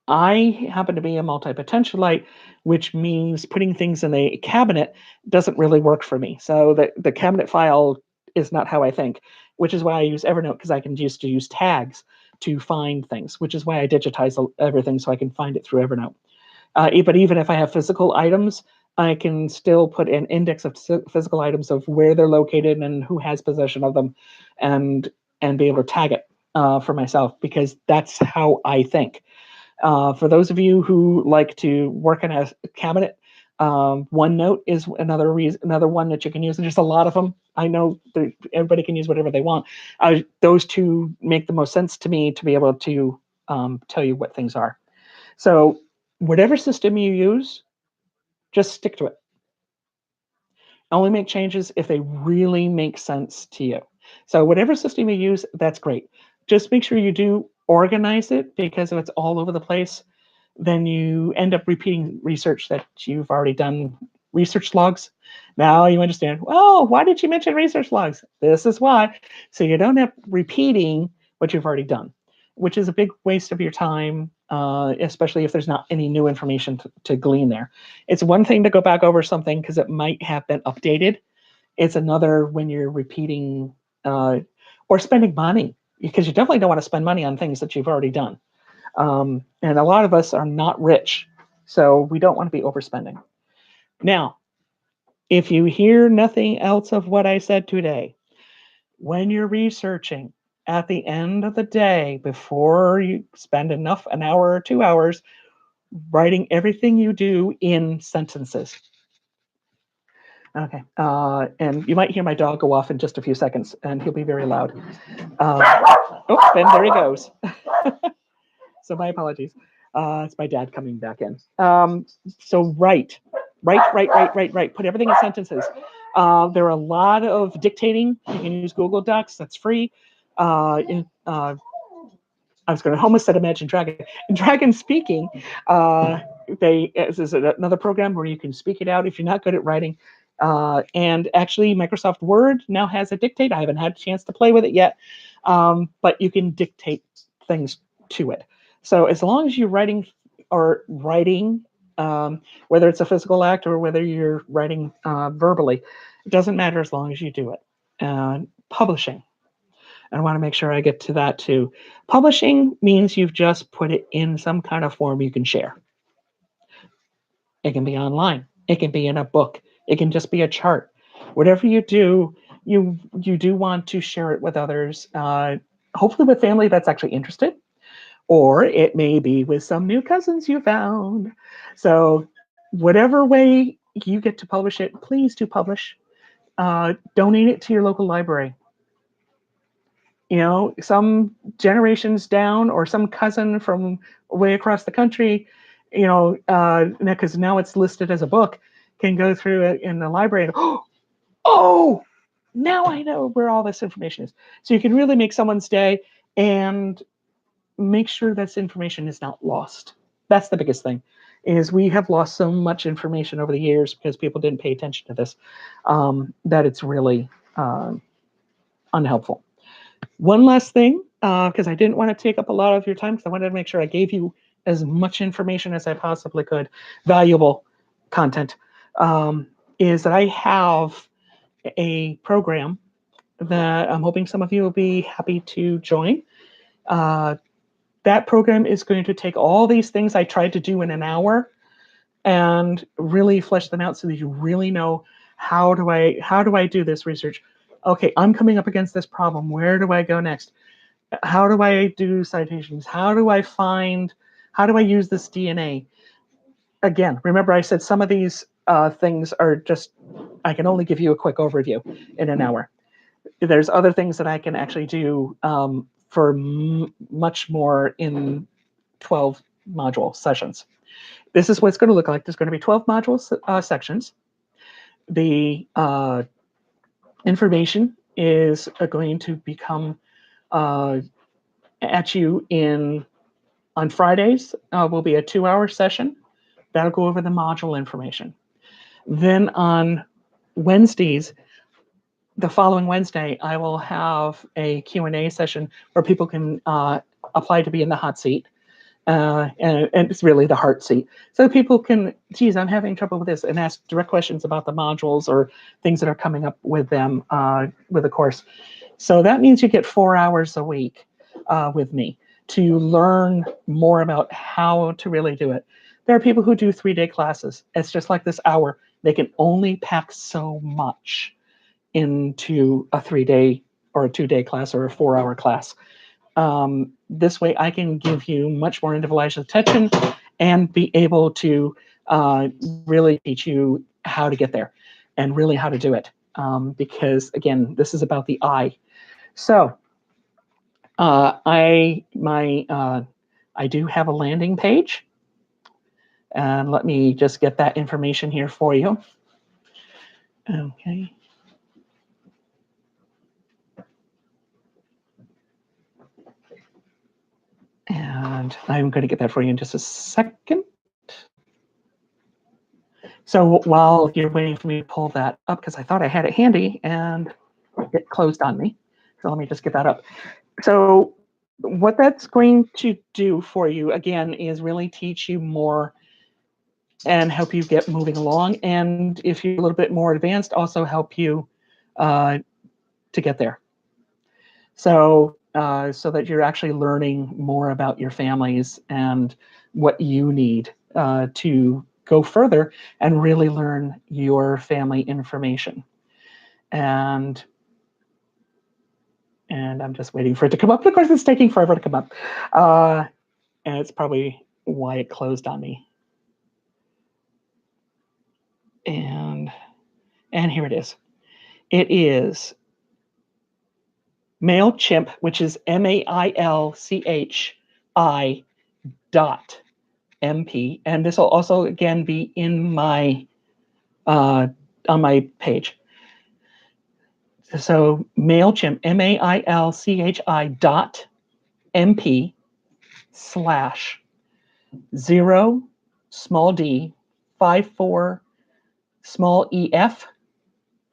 I happen to be a multi-potentialite, which means putting things in a cabinet doesn't really work for me. So the cabinet file is not how I think, which is why I use Evernote, because I can just use tags to find things, which is why I digitize everything so I can find it through Evernote. But even if I have physical items, I can still put an index of physical items of where they're located and who has possession of them, and be able to tag it for myself, because that's how I think. For those of you who like to work in a cabinet, OneNote is another one that you can use. And there's a lot of them. I know everybody can use whatever they want. Those two make the most sense to me to be able to tell you what things are. So whatever system you use, just stick to it. Only make changes if they really make sense to you. So whatever system you use, that's great. Just make sure you do organize it, because if it's all over the place, then you end up repeating research that you've already done. Research logs. Now you understand, oh, why did you mention research logs? This is why. So you don't have repeating what you've already done, which is a big waste of your time, especially if there's not any new information to glean there. It's one thing to go back over something because it might have been updated. It's another when you're repeating or spending money, because you definitely don't want to spend money on things that you've already done. And a lot of us are not rich, so we don't want to be overspending. Now, if you hear nothing else of what I said today, when you're researching, at the end of the day, before you spend an hour or 2 hours, writing everything you do in sentences. Okay, and you might hear my dog go off in just a few seconds, and he'll be very loud. Oh, and there he goes. So my apologies. It's my dad coming back in. So write. Put everything in sentences. There are a lot of dictating. You can use Google Docs. That's free. I was going to almost said Imagine Dragon. In Dragon Speaking, this is another program where you can speak it out if you're not good at writing. And actually, Microsoft Word now has a dictate. I haven't had a chance to play with it yet, but you can dictate things to it. So as long as you're writing, whether it's a physical act or whether you're writing verbally, it doesn't matter as long as you do it. Publishing. I want to make sure I get to that too. Publishing means you've just put it in some kind of form you can share. It can be online. It can be in a book. It can just be a chart. Whatever you do, you do want to share it with others, hopefully with family that's actually interested, or it may be with some new cousins you found. So whatever way you get to publish it, please do publish. Donate it to your local library. Some generations down, or some cousin from way across the country, because now it's listed as a book, can go through it in the library and, oh, now I know where all this information is. So you can really make someone's day and make sure this information is not lost. That's the biggest thing, is we have lost so much information over the years because people didn't pay attention to this, that it's really unhelpful. One last thing, because I didn't want to take up a lot of your time, because I wanted to make sure I gave you as much information as I possibly could, valuable content, is that I have a program that I'm hoping some of you will be happy to join. That program is going to take all these things I tried to do in an hour and really flesh them out so that you really know, how do I do this research? Okay, I'm coming up against this problem. Where do I go next? How do I do citations? How do I use this DNA? Again, remember I said some of these things are just, I can only give you a quick overview in an hour. There's other things that I can actually do for much more in 12 module sessions. This is what it's going to look like. There's going to be 12 module sections. The information is going to become at you on Fridays. Will be a 2-hour session. That'll go over the module information. Then on Wednesdays, the following Wednesday, I will have a Q&A session where people can apply to be in the hot seat. And it's really the heart seat. So people can, geez, I'm having trouble with this, and ask direct questions about the modules or things that are coming up with them with the course. So that means you get 4 hours a week with me to learn more about how to really do it. There are people who do 3-day classes. It's just like this hour. They can only pack so much into a 3-day or a 2-day class or a 4-hour class. This way I can give you much more individualized attention and be able to really teach you how to get there and really how to do it. Because again, this is about the I. So I do have a landing page, and let me just get that information here for you. Okay. And I'm going to get that for you in just a second. So while you're waiting for me to pull that up, because I thought I had it handy and it closed on me. So let me just get that up. So what that's going to do for you, again, is really teach you more and help you get moving along. And if you're a little bit more advanced, also help you to get there. So that you're actually learning more about your families and what you need to go further and really learn your family information. And I'm just waiting for it to come up. Of course, it's taking forever to come up. And it's probably why it closed on me. And here it is. It is MailChimp, which is MailChi.MP, and this will also again be in my on my page. So MailChimp, MailChi.MP /0 small d 54 small ef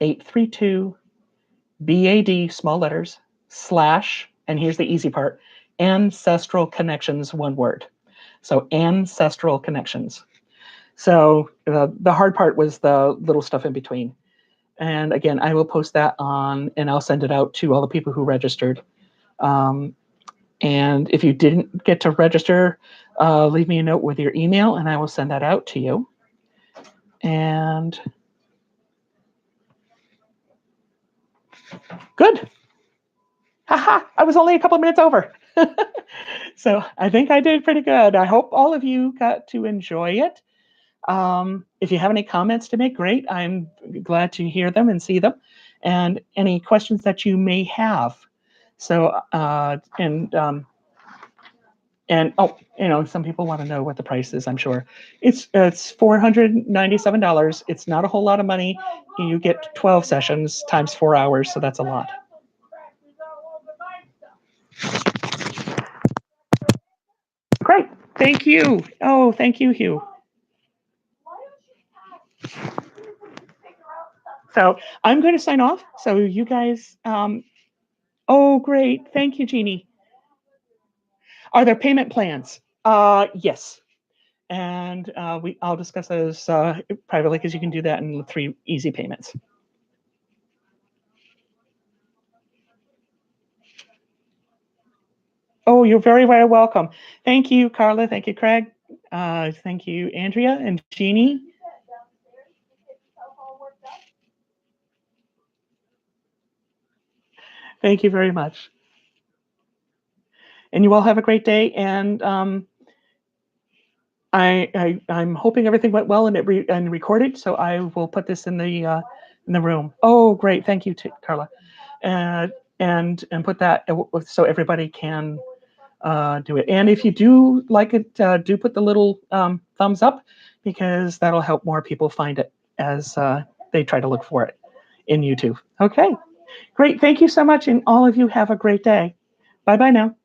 832 BAD small letters / and here's the easy part, ancestral connections, one word. So ancestral connections. So the hard part was the little stuff in between. And again, I will post that on, and I'll send it out to all the people who registered. And if you didn't get to register, leave me a note with your email and I will send that out to you. And good. Haha, I was only a couple of minutes over. So I think I did pretty good. I hope all of you got to enjoy it. If you have any comments to make, great. I'm glad to hear them and see them, and any questions that you may have. So, and oh, some people want to know what the price is. I'm sure it's $497. It's not a whole lot of money. You get 12 sessions times 4 hours, so that's a lot. Great, thank you. Oh, thank you, Hugh. So I'm going to sign off. So you guys, oh, great. Thank you, Jeannie. Are there payment plans? Yes. And I'll discuss those privately because you can do that in 3 easy payments. Oh, you're very, very welcome. Thank you, Carla. Thank you, Craig. Thank you, Andrea and Jeannie. Thank you very much. And you all have a great day. And I'm hoping everything went well and and recorded. So I will put this in the room. Oh, great! Thank you, Carla. And put that so everybody can do it. And if you do like it, do put the little thumbs up because that'll help more people find it as they try to look for it in YouTube. Okay, great. Thank you so much. And all of you have a great day. Bye-bye now.